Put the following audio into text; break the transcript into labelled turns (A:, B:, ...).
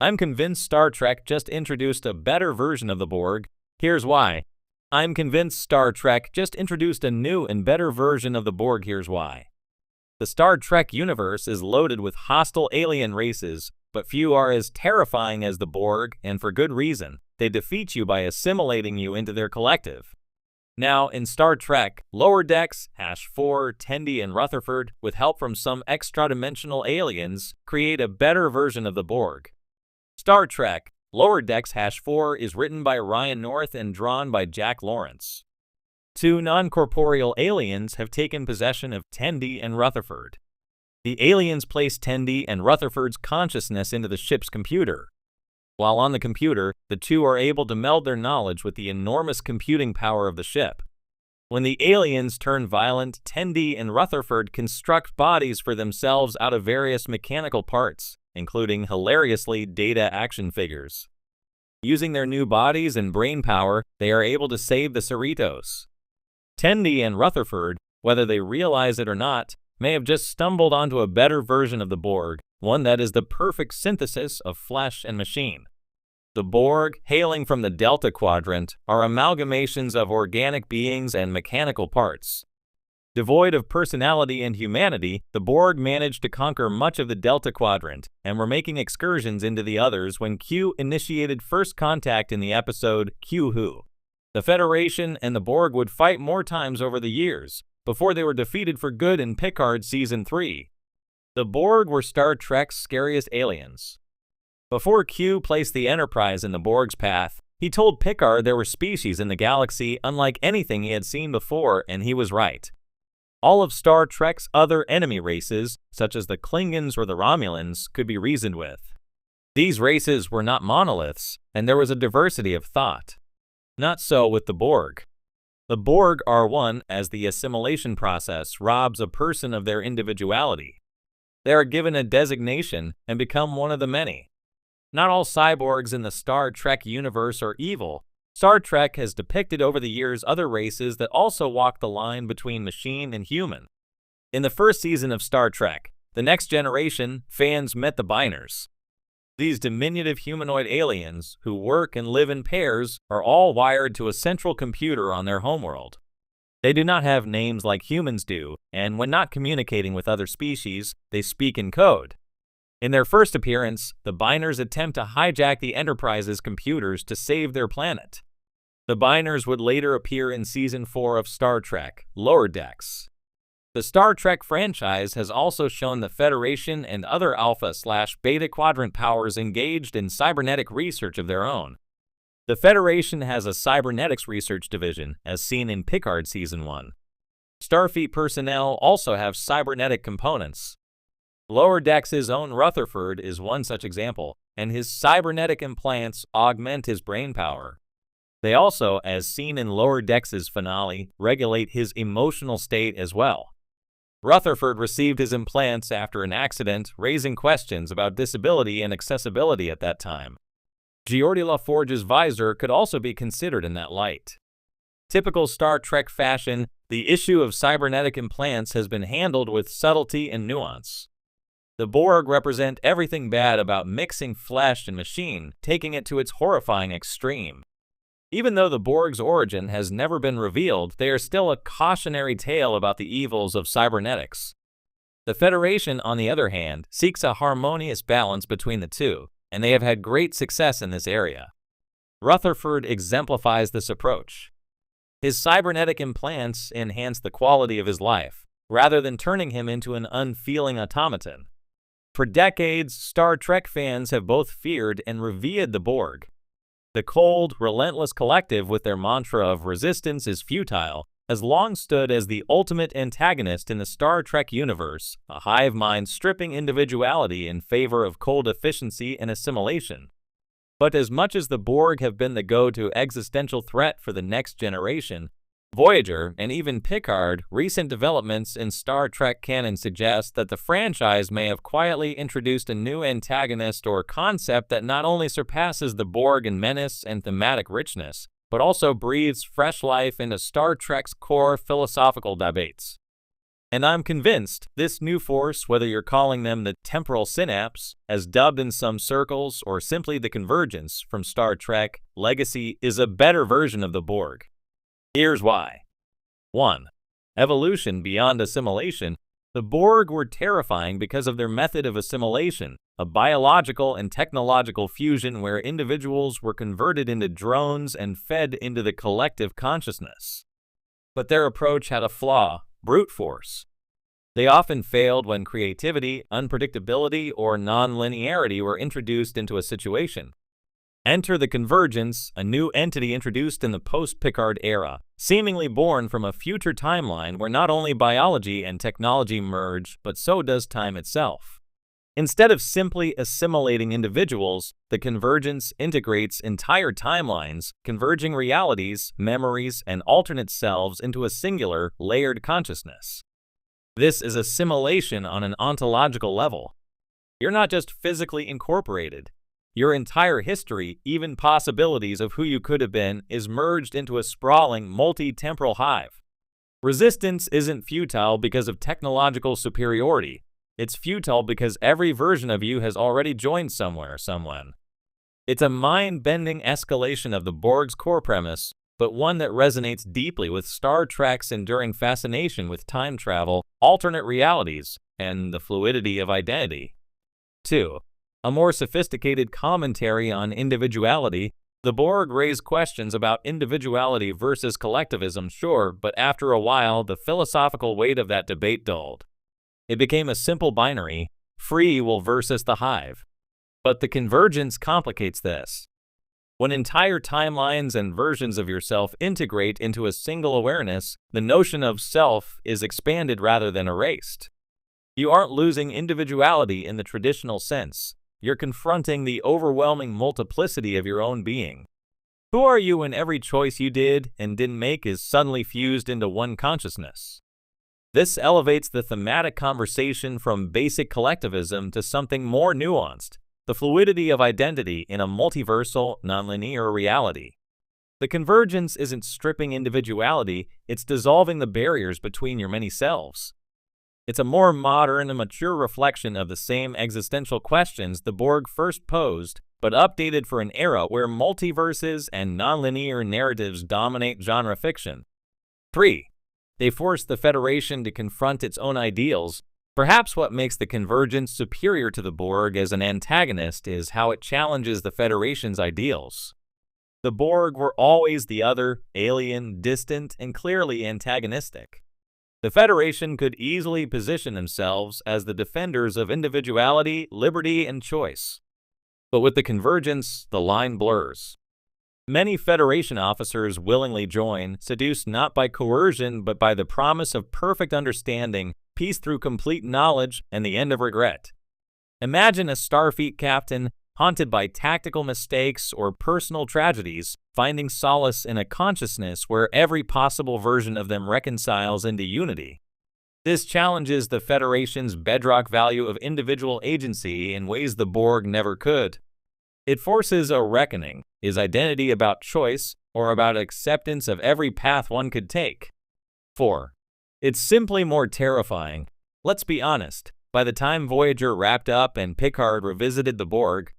A: I'm convinced Star Trek just introduced a better version of the Borg. Here's why. I'm convinced Star Trek just introduced a new and better version of the Borg. Here's why. The Star Trek universe is loaded with hostile alien races, but few are as terrifying as the Borg, and for good reason. They defeat you by assimilating you into their collective. Now, in Star Trek, Lower Decks, #4, Tendi, and Rutherford, with help from some extra-dimensional aliens, create a better version of the Borg. Star Trek, Lower Decks #4 is written by Ryan North and drawn by Jack Lawrence. Two non-corporeal aliens have taken possession of Tendi and Rutherford. The aliens place Tendi and Rutherford's consciousness into the ship's computer. While on the computer, the two are able to meld their knowledge with the enormous computing power of the ship. When the aliens turn violent, Tendi and Rutherford construct bodies for themselves out of various mechanical parts, including hilariously Data action figures. Using their new bodies and brain power, they are able to save the Cerritos. Tendi and Rutherford, whether they realize it or not, may have just stumbled onto a better version of the Borg, one that is the perfect synthesis of flesh and machine. The Borg, hailing from the Delta Quadrant, are amalgamations of organic beings and mechanical parts. Devoid of personality and humanity, the Borg managed to conquer much of the Delta Quadrant and were making excursions into the others when Q initiated first contact in the episode Q Who. The Federation and the Borg would fight more times over the years, before they were defeated for good in Picard Season 3. The Borg were Star Trek's scariest aliens. Before Q placed the Enterprise in the Borg's path, he told Picard there were species in the galaxy unlike anything he had seen before, and he was right. All of Star Trek's other enemy races, such as the Klingons or the Romulans, could be reasoned with. These races were not monoliths, and there was a diversity of thought. Not so with the Borg. The Borg are one as the assimilation process robs a person of their individuality. They are given a designation and become one of the many. Not all cyborgs in the Star Trek universe are evil. Star Trek has depicted over the years other races that also walk the line between machine and human. In the first season of Star Trek, The Next Generation, fans met the Biners. These diminutive humanoid aliens, who work and live in pairs, are all wired to a central computer on their homeworld. They do not have names like humans do, and when not communicating with other species, they speak in code. In their first appearance, the Biners attempt to hijack the Enterprise's computers to save their planet. The Biners would later appear in Season 4 of Star Trek, Lower Decks. The Star Trek franchise has also shown the Federation and other Alpha/Beta Quadrant powers engaged in cybernetic research of their own. The Federation has a cybernetics research division, as seen in Picard Season 1. Starfleet personnel also have cybernetic components. Lower Decks' own Rutherford is one such example, and his cybernetic implants augment his brain power. They also, as seen in Lower Decks' finale, regulate his emotional state as well. Rutherford received his implants after an accident, raising questions about disability and accessibility at that time. Geordi LaForge's visor could also be considered in that light. Typical Star Trek fashion, the issue of cybernetic implants has been handled with subtlety and nuance. The Borg represent everything bad about mixing flesh and machine, taking it to its horrifying extreme. Even though the Borg's origin has never been revealed, they are still a cautionary tale about the evils of cybernetics. The Federation, on the other hand, seeks a harmonious balance between the two, and they have had great success in this area. Rutherford exemplifies this approach. His cybernetic implants enhance the quality of his life, rather than turning him into an unfeeling automaton. For decades, Star Trek fans have both feared and revered the Borg. The cold, relentless collective with their mantra of resistance is futile has long stood as the ultimate antagonist in the Star Trek universe, a hive mind stripping individuality in favor of cold efficiency and assimilation. But as much as the Borg have been the go-to existential threat for the next generation, Voyager, and even Picard, recent developments in Star Trek canon suggest that the franchise may have quietly introduced a new antagonist or concept that not only surpasses the Borg in menace and thematic richness, but also breathes fresh life into Star Trek's core philosophical debates. And I'm convinced this new force, whether you're calling them the temporal synapse, as dubbed in some circles, or simply the convergence from Star Trek Legacy, is a better version of the Borg. Here's why. 1. Evolution beyond assimilation. The Borg were terrifying because of their method of assimilation, a biological and technological fusion where individuals were converted into drones and fed into the collective consciousness. But their approach had a flaw: brute force. They often failed when creativity, unpredictability, or non-linearity were introduced into a situation. Enter the Convergence, a new entity introduced in the post-Picard era, seemingly born from a future timeline where not only biology and technology merge, but so does time itself. Instead of simply assimilating individuals, the Convergence integrates entire timelines, converging realities, memories, and alternate selves into a singular, layered consciousness. This is assimilation on an ontological level. You're not just physically incorporated. Your entire history, even possibilities of who you could have been, is merged into a sprawling, multi-temporal hive. Resistance isn't futile because of technological superiority. It's futile because every version of you has already joined someone. It's a mind-bending escalation of the Borg's core premise, but one that resonates deeply with Star Trek's enduring fascination with time travel, alternate realities, and the fluidity of identity. 2. A more sophisticated commentary on individuality. The Borg raised questions about individuality versus collectivism, sure, but after a while, the philosophical weight of that debate dulled. It became a simple binary: free will versus the hive. But the Convergence complicates this. When entire timelines and versions of yourself integrate into a single awareness, the notion of self is expanded rather than erased. You aren't losing individuality in the traditional sense. You're confronting the overwhelming multiplicity of your own being. Who are you when every choice you did and didn't make is suddenly fused into one consciousness? This elevates the thematic conversation from basic collectivism to something more nuanced: the fluidity of identity in a multiversal, nonlinear reality. The Convergence isn't stripping individuality, it's dissolving the barriers between your many selves. It's a more modern and mature reflection of the same existential questions the Borg first posed, but updated for an era where multiverses and nonlinear narratives dominate genre fiction. 3. They force the Federation to confront its own ideals. Perhaps what makes the Convergence superior to the Borg as an antagonist is how it challenges the Federation's ideals. The Borg were always the other, alien, distant, and clearly antagonistic. The Federation could easily position themselves as the defenders of individuality, liberty, and choice. But with the Convergence, the line blurs. Many Federation officers willingly join, seduced not by coercion but by the promise of perfect understanding, peace through complete knowledge, and the end of regret. Imagine a Starfleet captain, haunted by tactical mistakes or personal tragedies, finding solace in a consciousness where every possible version of them reconciles into unity. This challenges the Federation's bedrock value of individual agency in ways the Borg never could. It forces a reckoning. Is identity about choice or about acceptance of every path one could take? 4. It's simply more terrifying. Let's be honest. By the time Voyager wrapped up and Picard revisited the Borg,